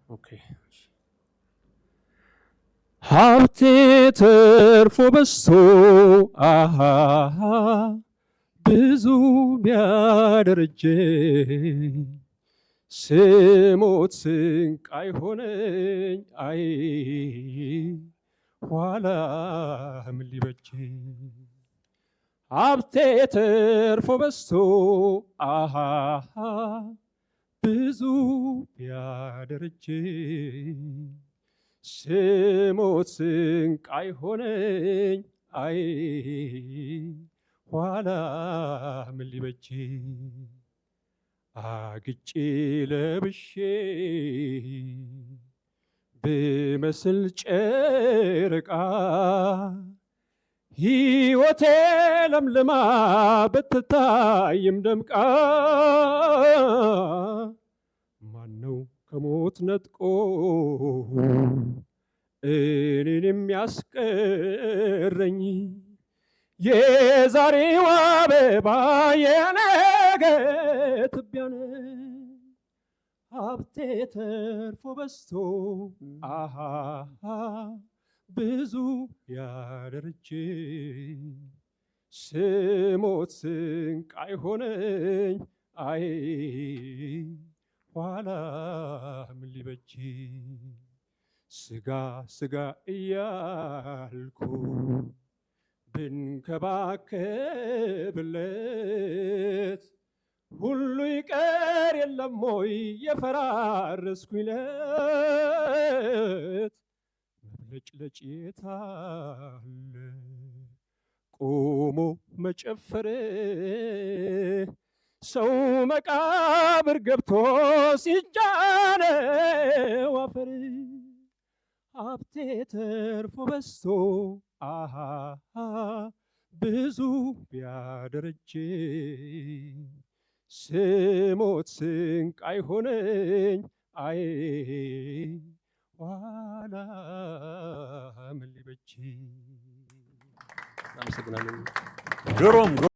ኦኬ ሀብቴ ተርፎ በዝቶ ብዙ ቢያደርጀኝ ስሞት ስንቅ አይሆነኝ አይ ኋላ ምን ሊበጀኝ ሀብቴ ተርፎ በዝቶ ብዙ ቢያደርጀኝ ስሞት ስንቅ አይሆነኝ አይ ኋላ ምን ሊበጀኝ አግጬ ለብሼ ብመስል ጨረቃ ሕይወቴ ለምልማ ብትታይም ደምቃ ማነው ከሞት ነጥቆ እኔን የሚያስቀረኝ የዛሬው አበባ የነገ ትቢያ ነኝ ሀብቴ ተርፎ በዝቶ ብዙ ያደርጀኝ ስሞት ስንቅ አይሆነኝ አይ ኋላ ምን ሊበጀኝ ስጋ ስጋ እያልኩ ብንከባከብለት ሁሉ ይቀር የለም ወይ የፈራረስኩለት መብለጭለጭ የታለ ቆሞ መጨፈር ሰው መቃብር ገብቶ ሲጫነው አፈር ሀብቴ ተርፎ በዝቶ ብዙ ቢያደርጀኝ ስሞት ስንቅ አይሆነኝ አይ ኋላ ምን ሊበጀኝ። አመሰግናለሁ። ግሩም